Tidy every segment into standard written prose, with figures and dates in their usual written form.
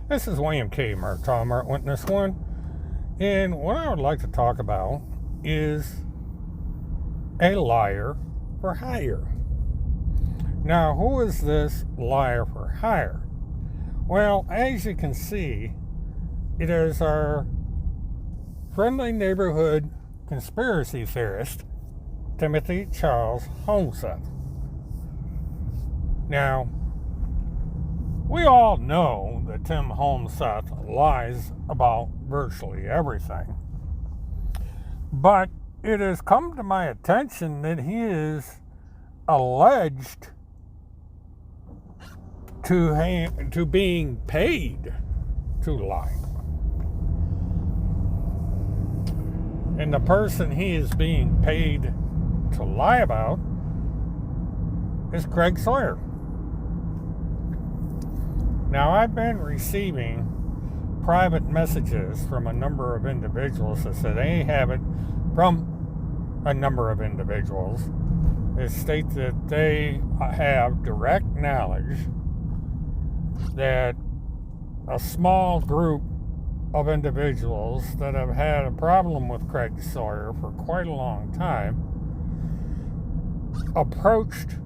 This is William K. Mark Witness 1, and what I would like to talk about is a liar for hire. Now, who is this liar for hire? Well, as you can see, it is our friendly neighborhood conspiracy theorist, Timothy Charles Holmeseth. Now, we all know that Tim Holmeseth lies about virtually everything. But it has come to my attention that he is alleged to being paid to lie. And the person he is being paid to lie about is Craig Sawyer. Now, I've been receiving private messages from a number of individuals that said they have it from a number of individuals that state that they have direct knowledge that a small group of individuals that have had a problem with Craig Sawyer for quite a long time approached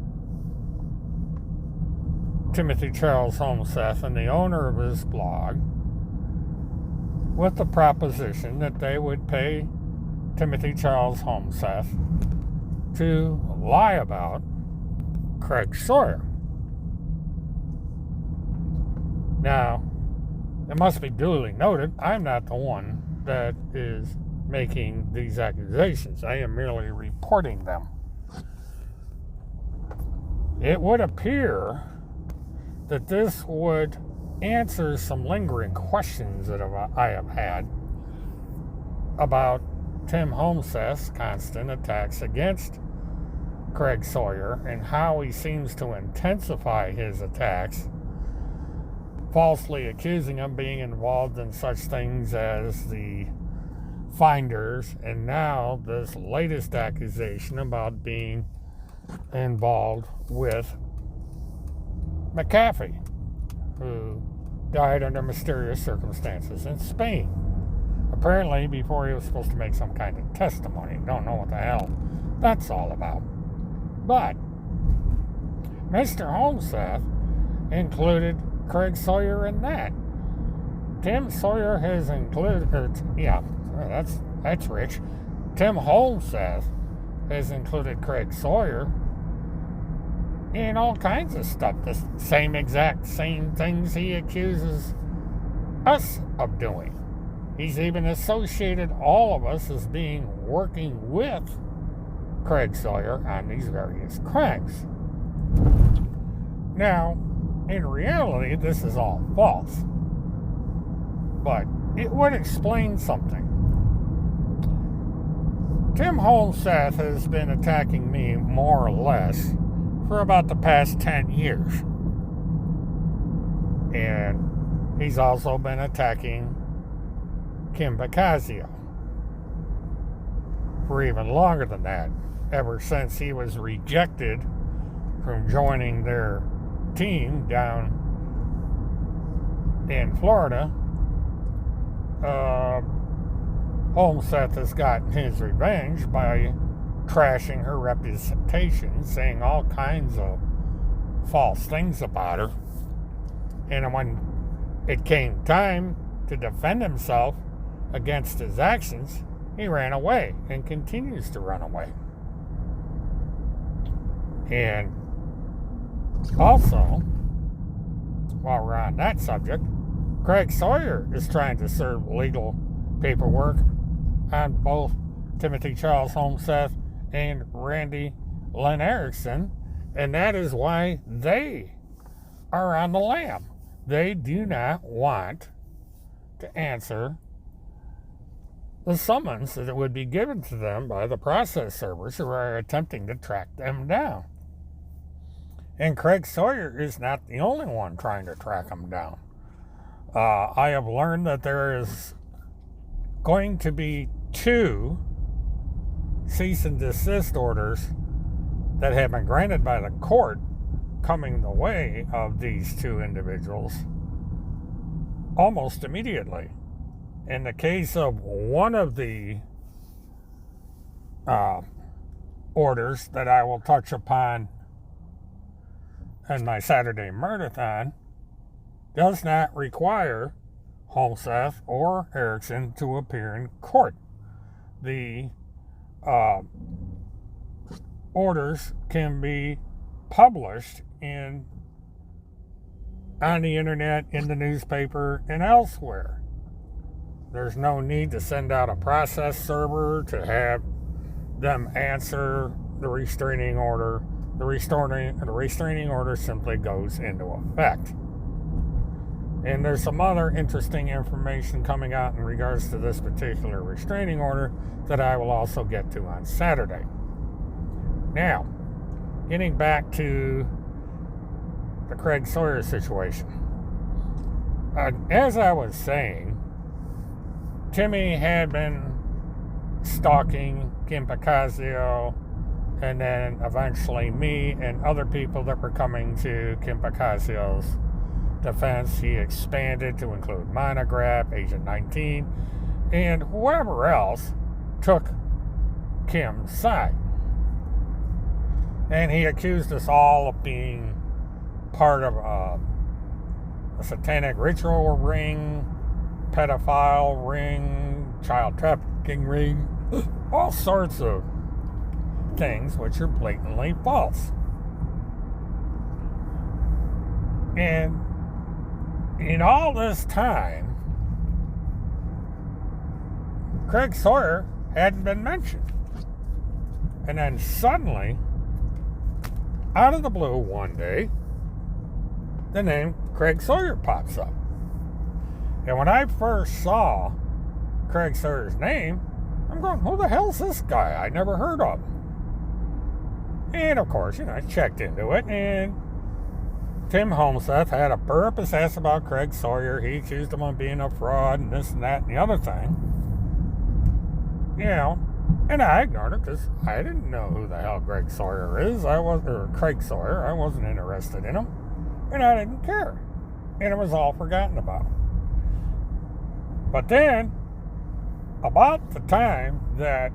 Timothy Charles Holmeseth and the owner of his blog with the proposition that they would pay Timothy Charles Holmeseth to lie about Craig Sawyer. Now, it must be duly noted, I'm not the one that is making these accusations. I am merely reporting them. It would appear that this would answer some lingering questions that I have had about Tim Holmeseth's constant attacks against Craig Sawyer and how he seems to intensify his attacks, falsely accusing him of being involved in such things as the finders, and now this latest accusation about being involved with McAfee, who died under mysterious circumstances in Spain. Apparently before he was supposed to make some kind of testimony. Don't know what the hell that's all about. But Mr. Holmeseth included Craig Sawyer in that. Tim Sawyer has included, that's rich. Tim Holmeseth has included Craig Sawyer in all kinds of stuff. The same things he accuses us of doing. He's even associated all of us as being working with Craig Sawyer on these various crimes. Now, in reality, this is all false. But it would explain something. Tim Holmeseth has been attacking me more or less for about the past 10 years. And he's also been attacking Kim Bacasio for even longer than that, ever since he was rejected from joining their team down in Florida. Holmeseth has gotten his revenge by trashing her reputation, saying all kinds of false things about her. And when it came time to defend himself against his actions, he ran away and continues to run away. And also, while we're on that subject, Craig Sawyer is trying to serve legal paperwork on both Timothy Charles Holmeseth and Randy Lynn Erickson, and that is why they are on the lam. They do not want to answer the summons that would be given to them by the process servers who are attempting to track them down. And Craig Sawyer is not the only one trying to track them down. I have learned that there is going to be 2 cease and desist orders that have been granted by the court coming the way of these 2 individuals almost immediately. In the case of one of the orders that I will touch upon in my Saturday Murdathon, does not require Holmeseth or Erickson to appear in court. The orders can be published on the internet, in the newspaper, and elsewhere. There's no need to send out a process server to have them answer the restraining order. The restraining order simply goes into effect. And there's some other interesting information coming out in regards to this particular restraining order that I will also get to on Saturday. Now, getting back to the Craig Sawyer situation. As I was saying, Timmy had been stalking Kim Picasio, and then eventually me and other people that were coming to Kim Picasio's defense. He expanded to include Monograph, Agent 19, and whoever else took Kim's side. And he accused us all of being part of a satanic ritual ring, pedophile ring, child trafficking ring, all sorts of things which are blatantly false. And in all this time, Craig Sawyer hadn't been mentioned. And then suddenly, out of the blue one day, the name Craig Sawyer pops up. And when I first saw Craig Sawyer's name, I'm going, who the hell's this guy? I never heard of him. And of course, I checked into it, and Tim Holmeseth had a purpose ass about Craig Sawyer. He accused him of being a fraud and this and that and the other thing. And I ignored it because I didn't know who the hell Craig Sawyer is. Craig Sawyer. I wasn't interested in him, and I didn't care. And it was all forgotten about. But then, about the time that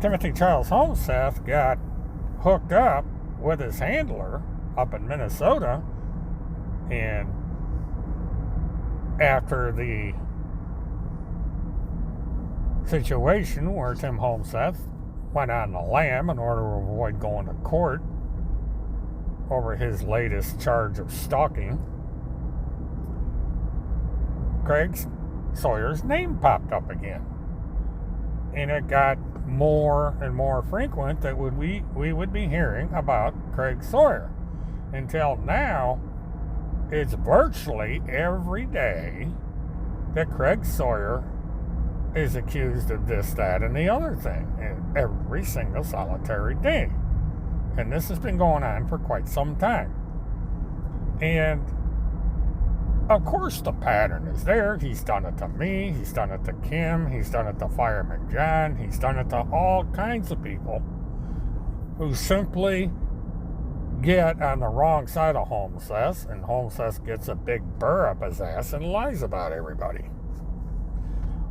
Timothy Charles Holmeseth got hooked up with his handler up in Minnesota, and after the situation where Tim Holmeseth went on the lam in order to avoid going to court over his latest charge of stalking, Craig Sawyer's name popped up again. And it got more and more frequent that we would be hearing about Craig Sawyer. Until now, it's virtually every day that Craig Sawyer is accused of this, that, and the other thing. And every single solitary day. And this has been going on for quite some time. And of course the pattern is there. He's done it to me. He's done it to Kim. He's done it to Fireman John. He's done it to all kinds of people who simply get on the wrong side of Holmeseth, and Holmeseth gets a big burr up his ass and lies about everybody.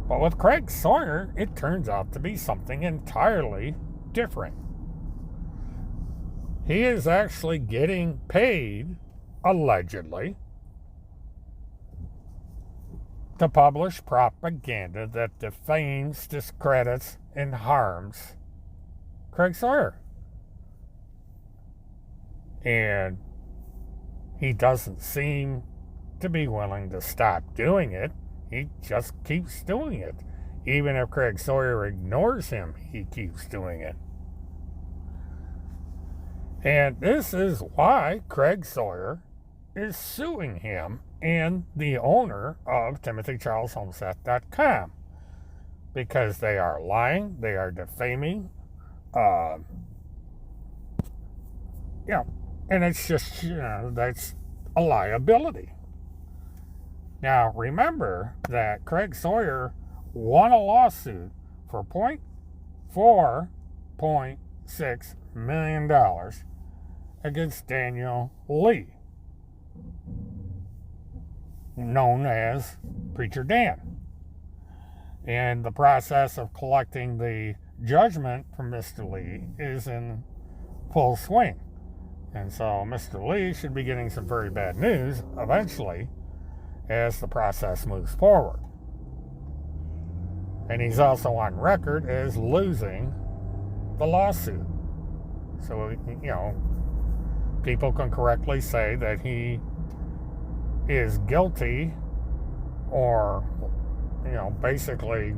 But with Craig Sawyer, it turns out to be something entirely different. He is actually getting paid, allegedly, to publish propaganda that defames, discredits, and harms Craig Sawyer. And he doesn't seem to be willing to stop doing it. He just keeps doing it. Even if Craig Sawyer ignores him, he keeps doing it. And this is why Craig Sawyer is suing him and the owner of TimothyCharlesHomeseth.com, because they are lying, they are defaming, and it's just, that's a liability. Now, remember that Craig Sawyer won a lawsuit for $4.6 million against Daniel Lee. known as Preacher Dan. And the process of collecting the judgment from Mr. Lee is in full swing. And so Mr. Lee should be getting some very bad news eventually as the process moves forward. And he's also on record as losing the lawsuit. So, people can correctly say that he is guilty or, basically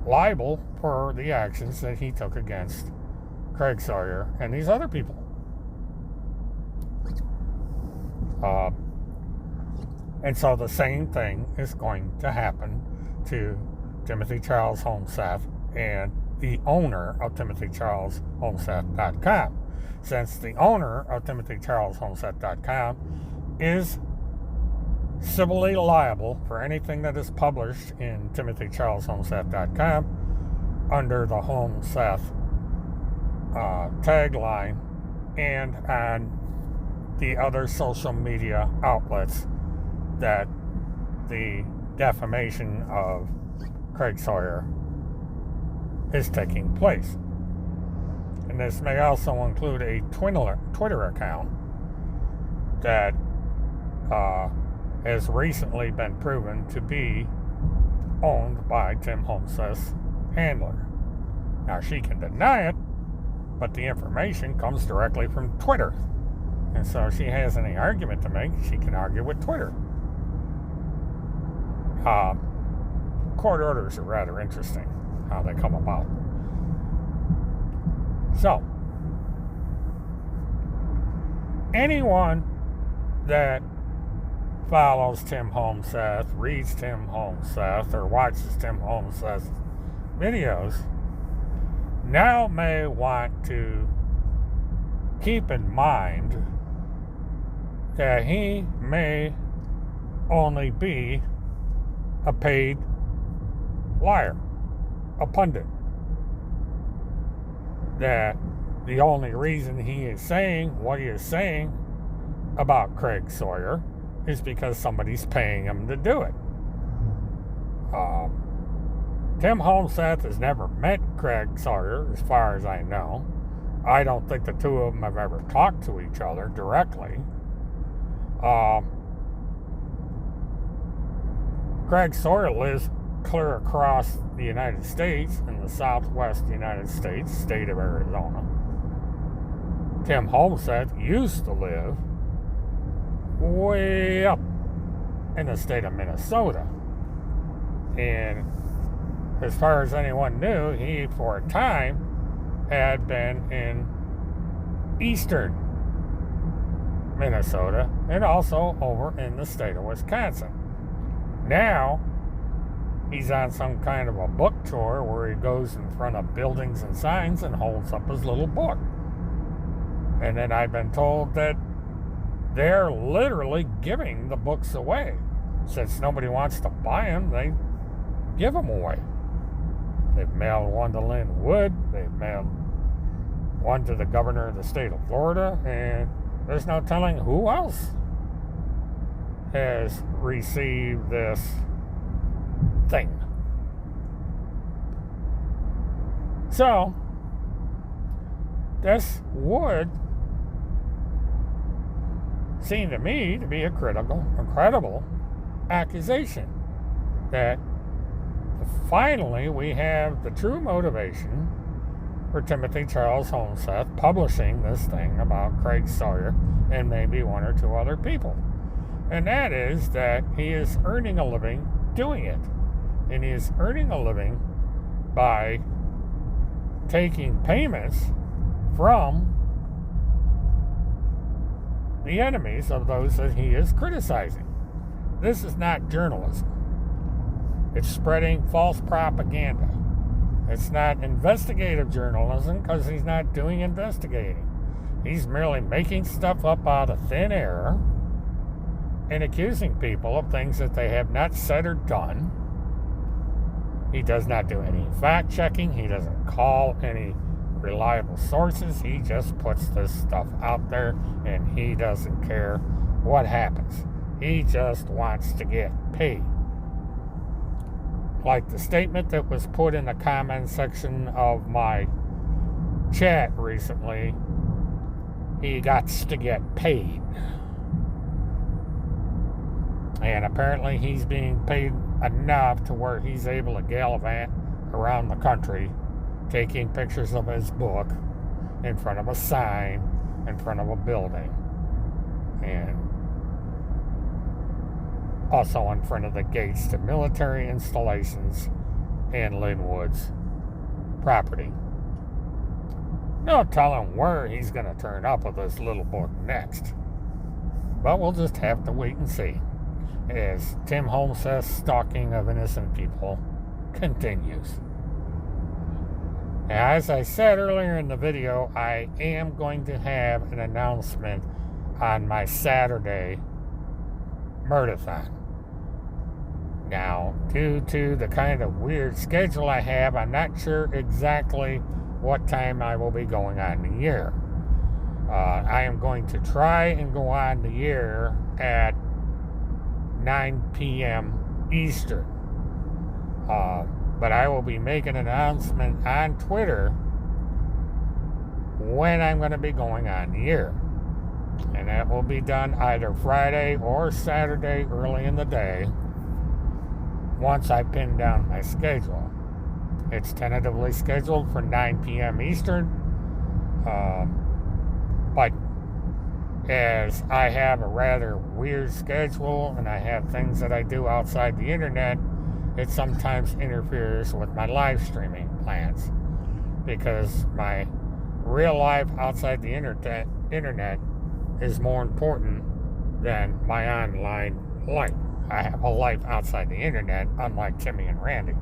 liable for the actions that he took against Craig Sawyer and these other people. And so the same thing is going to happen to Timothy Charles Holmeseth and the owner of TimothyCharlesHolmeseth.com. Since the owner of TimothyCharlesHolmeseth.com is civilly liable for anything that is published in TimothyCharlesHolmeseth.com under the Holmeseth tagline and on the other social media outlets that the defamation of Craig Sawyer is taking place. And this may also include a Twitter account that has recently been proven to be owned by Tim Holmeseth's handler. Now, she can deny it, but the information comes directly from Twitter. And so if she has any argument to make, she can argue with Twitter. Court orders are rather interesting, how they come about. So, anyone that follows Tim Holmeseth, reads Tim Holmeseth, or watches Tim Holmeseth's videos now may want to keep in mind that he may only be a paid liar, a pundit. That the only reason he is saying what he is saying about Craig Sawyer is because somebody's paying him to do it. Tim Holmeseth has never met Craig Sawyer, as far as I know. I don't think the two of them have ever talked to each other directly. Craig Sawyer lives clear across the United States, in the southwest United States, state of Arizona. Tim Holmeseth used to live way up in the state of Minnesota. And as far as anyone knew, he, for a time, had been in eastern Minnesota and also over in the state of Wisconsin. Now, he's on some kind of a book tour where he goes in front of buildings and signs and holds up his little book. And then I've been told that they're literally giving the books away. Since nobody wants to buy them, they give them away. They've mailed one to Lynn Wood. They've mailed one to the governor of the state of Florida. And there's no telling who else has received this thing. So, this would seem to me to be a credible accusation that finally we have the true motivation for Timothy Charles Holmeseth publishing this thing about Craig Sawyer and maybe one or two other people. And that is that he is earning a living doing it. And he is earning a living by taking payments from the enemies of those that he is criticizing. This is not journalism. It's spreading false propaganda. It's not investigative journalism because he's not doing investigating. He's merely making stuff up out of thin air and accusing people of things that they have not said or done. He does not do any fact checking. He doesn't call any reliable sources. He just puts this stuff out there and he doesn't care what happens. He just wants to get paid. Like the statement that was put in the comment section of my chat recently, he got to get paid. And apparently he's being paid enough to where he's able to gallivant around the country, taking pictures of his book in front of a sign, in front of a building, and also in front of the gates to military installations and Linwood's property. No telling where he's going to turn up with this little book next. But we'll just have to wait and see as Tim Holmeseth's stalking of innocent people continues. Now, as I said earlier in the video, I am going to have an announcement on my Saturday murder-thon. Now, due to the kind of weird schedule I have, I'm not sure exactly what time I will be going on the air. I am going to try and go on the air at 9 p.m. Eastern. But I will be making an announcement on Twitter when I'm going to be going on the air. And that will be done either Friday or Saturday early in the day once I pin down my schedule. It's tentatively scheduled for 9 p.m. Eastern. But as I have a rather weird schedule and I have things that I do outside the internet, it sometimes interferes with my live streaming plans because my real life outside the internet is more important than my online life. I have a life outside the internet, unlike Timmy and Randy.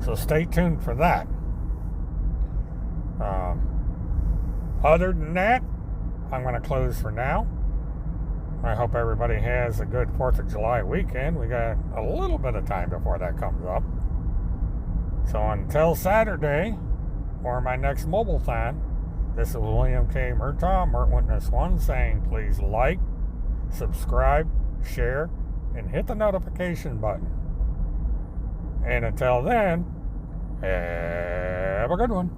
So stay tuned for that. Other than that, I'm going to close for now. I hope everybody has a good 4th of July weekend. We got a little bit of time before that comes up. So until Saturday, or my next mobile-thon, this is William K. Murtaugh, Mert Witness 1, saying please like, subscribe, share, and hit the notification button. And until then, have a good one.